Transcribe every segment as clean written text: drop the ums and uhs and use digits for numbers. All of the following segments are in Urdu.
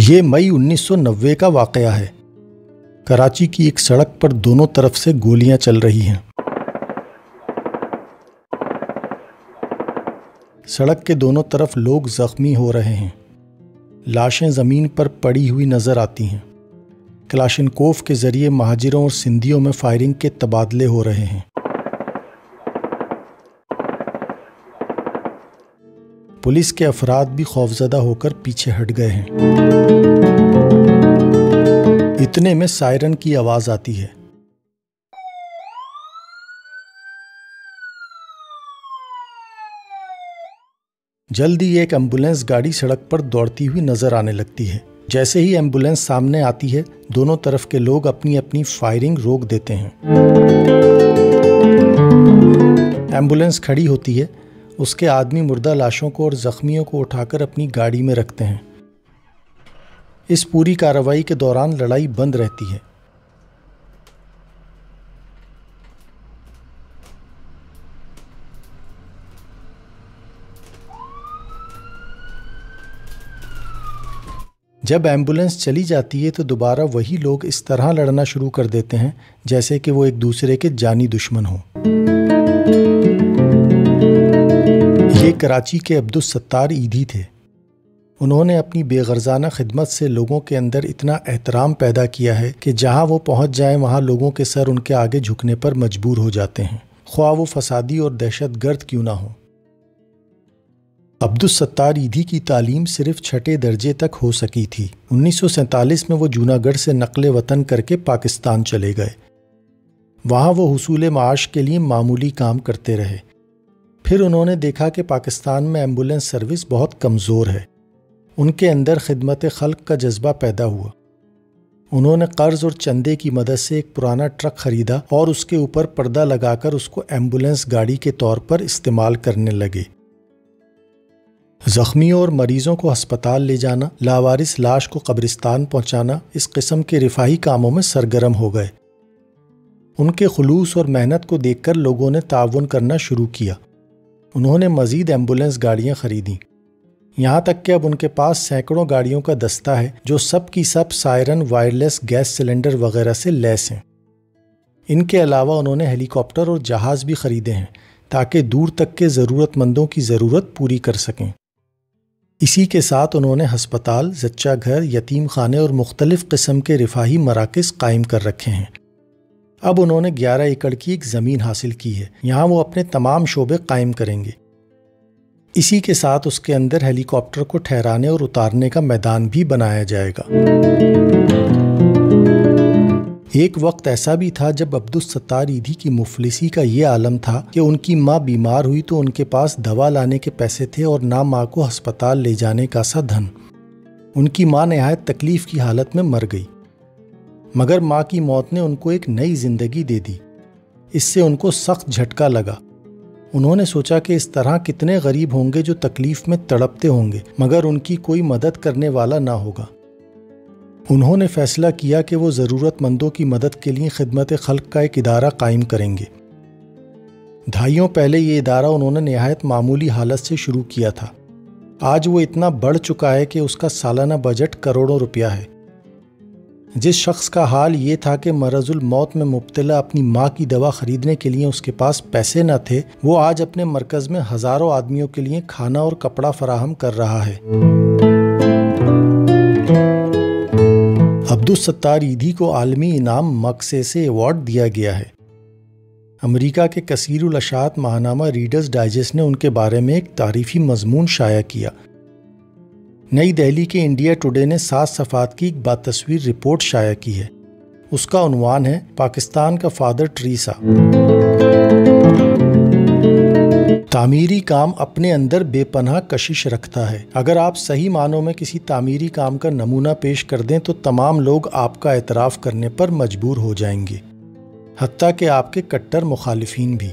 یہ مئی 1990 کا واقعہ ہے۔ کراچی کی ایک سڑک پر دونوں طرف سے گولیاں چل رہی ہیں۔ سڑک کے دونوں طرف لوگ زخمی ہو رہے ہیں۔ لاشیں زمین پر پڑی ہوئی نظر آتی ہیں۔ کلاشنکوف کے ذریعے مہاجروں اور سندھیوں میں فائرنگ کے تبادلے ہو رہے ہیں۔ پولیس کے افراد بھی خوفزدہ ہو کر پیچھے ہٹ گئے ہیں۔ اتنے میں سائرن کی آواز آتی ہے۔ جلدی ایک ایمبولینس گاڑی سڑک پر دوڑتی ہوئی نظر آنے لگتی ہے۔ جیسے ہی ایمبولینس سامنے آتی ہے، دونوں طرف کے لوگ اپنی اپنی فائرنگ روک دیتے ہیں۔ ایمبولینس کھڑی ہوتی ہے۔ اس کے آدمی مردہ لاشوں کو اور زخمیوں کو اٹھا کر اپنی گاڑی میں رکھتے ہیں۔ اس پوری کارروائی کے دوران لڑائی بند رہتی ہے۔ جب ایمبولینس چلی جاتی ہے تو دوبارہ وہی لوگ اس طرح لڑنا شروع کر دیتے ہیں جیسے کہ وہ ایک دوسرے کے جانی دشمن ہوں۔ یہ کراچی کے عبدالستار ایدھی تھے۔ انہوں نے اپنی بے غرضانہ خدمت سے لوگوں کے اندر اتنا احترام پیدا کیا ہے کہ جہاں وہ پہنچ جائیں وہاں لوگوں کے سر ان کے آگے جھکنے پر مجبور ہو جاتے ہیں، خواہ وہ فسادی اور دہشت گرد کیوں نہ ہوں۔ عبدالستار ایدھی کی تعلیم صرف چھٹے درجے تک ہو سکی تھی۔ 1947 میں وہ جوناگڑھ سے نقل وطن کر کے پاکستان چلے گئے۔ وہاں وہ حصول معاش کے لیے معمولی کام کرتے رہے۔ پھر انہوں نے دیکھا کہ پاکستان میں ایمبولینس سروس بہت کمزور ہے۔ ان کے اندر خدمت خلق کا جذبہ پیدا ہوا۔ انہوں نے قرض اور چندے کی مدد سے ایک پرانا ٹرک خریدا اور اس کے اوپر پردہ لگا کر اس کو ایمبولینس گاڑی کے طور پر استعمال کرنے لگے۔ زخمیوں اور مریضوں کو ہسپتال لے جانا، لاوارث لاش کو قبرستان پہنچانا، اس قسم کے رفاہی کاموں میں سرگرم ہو گئے۔ ان کے خلوص اور محنت کو دیکھ کر لوگوں نے تعاون کرنا شروع کیا۔ انہوں نے مزید ایمبولینس گاڑیاں خریدیں، یہاں تک کہ اب ان کے پاس سینکڑوں گاڑیوں کا دستہ ہے جو سب کی سب سائرن، وائرلیس گیس سلنڈر وغیرہ سے لیس ہیں۔ ان کے علاوہ انہوں نے ہیلی کاپٹر اور جہاز بھی خریدے ہیں تاکہ دور تک کے ضرورت مندوں کی ضرورت پوری کر سکیں۔ اسی کے ساتھ انہوں نے ہسپتال، زچہ گھر، یتیم خانے اور مختلف قسم کے رفاہی مراکز قائم کر رکھے ہیں۔ اب انہوں نے 11 ایکڑ کی ایک زمین حاصل کی ہے، یہاں وہ اپنے تمام شعبے قائم کریں گے۔ اسی کے ساتھ اس کے اندر ہیلی کاپٹر کو ٹھہرانے اور اتارنے کا میدان بھی بنایا جائے گا۔ ایک وقت ایسا بھی تھا جب عبدالستار ایدھی کی مفلسی کا یہ عالم تھا کہ ان کی ماں بیمار ہوئی تو ان کے پاس دوا لانے کے پیسے تھے اور نہ ماں کو ہسپتال لے جانے کا سا دھن۔ ان کی ماں نہایت تکلیف کی حالت میں مر گئی، مگر ماں کی موت نے ان کو ایک نئی زندگی دے دی۔ اس سے ان کو سخت جھٹکا لگا۔ انہوں نے سوچا کہ اس طرح کتنے غریب ہوں گے جو تکلیف میں تڑپتے ہوں گے مگر ان کی کوئی مدد کرنے والا نہ ہوگا۔ انہوں نے فیصلہ کیا کہ وہ ضرورت مندوں کی مدد کے لیے خدمت خلق کا ایک ادارہ قائم کریں گے۔ دہائیوں پہلے یہ ادارہ انہوں نے نہایت معمولی حالت سے شروع کیا تھا۔ آج وہ اتنا بڑھ چکا ہے کہ اس کا سالانہ بجٹ کروڑوں روپیہ ہے۔ جس شخص کا حال یہ تھا کہ مرض الموت میں مبتلا اپنی ماں کی دوا خریدنے کے لیے اس کے پاس پیسے نہ تھے، وہ آج اپنے مرکز میں ہزاروں آدمیوں کے لیے کھانا اور کپڑا فراہم کر رہا ہے۔ عبدالستار ایدھی کو عالمی انعام مگسیسے ایوارڈ دیا گیا ہے۔ امریکہ کے کثیر الاشاعت ماہنامہ ریڈرز ڈائجسٹ نے ان کے بارے میں ایک تعریفی مضمون شائع کیا۔ نئی دہلی کے انڈیا ٹوڈے نے 7 صفحات کی ایک باتصویر رپورٹ شائع کی ہے۔ اس کا عنوان ہے پاکستان کا فادر ٹریسا۔ تعمیری کام اپنے اندر بے پناہ کشش رکھتا ہے۔ اگر آپ صحیح معنوں میں کسی تعمیری کام کا نمونہ پیش کر دیں تو تمام لوگ آپ کا اعتراف کرنے پر مجبور ہو جائیں گے، حتیٰ کہ آپ کے کٹر مخالفین بھی۔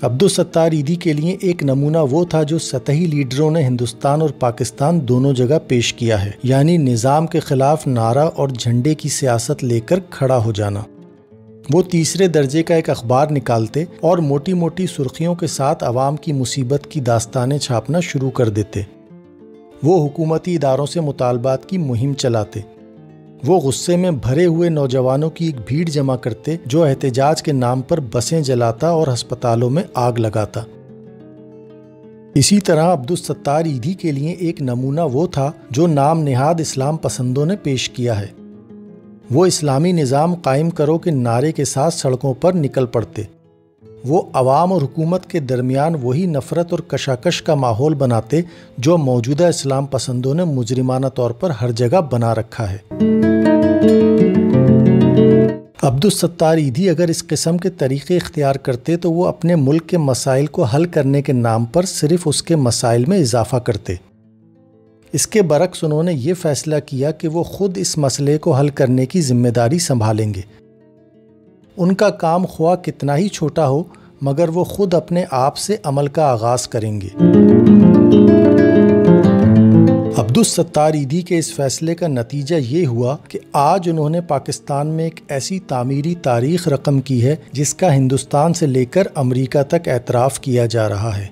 عبدالستار ایدھی کے لیے ایک نمونہ وہ تھا جو سطحی لیڈروں نے ہندوستان اور پاکستان دونوں جگہ پیش کیا ہے، یعنی نظام کے خلاف نعرہ اور جھنڈے کی سیاست لے کر کھڑا ہو جانا۔ وہ تیسرے درجے کا ایک اخبار نکالتے اور موٹی موٹی سرخیوں کے ساتھ عوام کی مصیبت کی داستانیں چھاپنا شروع کر دیتے۔ وہ حکومتی اداروں سے مطالبات کی مہم چلاتے، وہ غصے میں بھرے ہوئے نوجوانوں کی ایک بھیڑ جمع کرتے جو احتجاج کے نام پر بسیں جلاتا اور ہسپتالوں میں آگ لگاتا۔ اسی طرح عبدالستار ایدھی کے لیے ایک نمونہ وہ تھا جو نام نہاد اسلام پسندوں نے پیش کیا ہے۔ وہ اسلامی نظام قائم کرو کے نعرے کے ساتھ سڑکوں پر نکل پڑتے۔ وہ عوام اور حکومت کے درمیان وہی نفرت اور کشاکش کا ماحول بناتے جو موجودہ اسلام پسندوں نے مجرمانہ طور پر ہر جگہ بنا رکھا ہے۔ عبدالستار ایدھی اگر اس قسم کے طریقے اختیار کرتے تو وہ اپنے ملک کے مسائل کو حل کرنے کے نام پر صرف اس کے مسائل میں اضافہ کرتے۔ اس کے برعکس انہوں نے یہ فیصلہ کیا کہ وہ خود اس مسئلے کو حل کرنے کی ذمہ داری سنبھالیں گے۔ ان کا کام خواہ کتنا ہی چھوٹا ہو مگر وہ خود اپنے آپ سے عمل کا آغاز کریں گے۔ عبدالستار ایدھی کے اس فیصلے کا نتیجہ یہ ہوا کہ آج انہوں نے پاکستان میں ایک ایسی تعمیری تاریخ رقم کی ہے جس کا ہندوستان سے لے کر امریکہ تک اعتراف کیا جا رہا ہے۔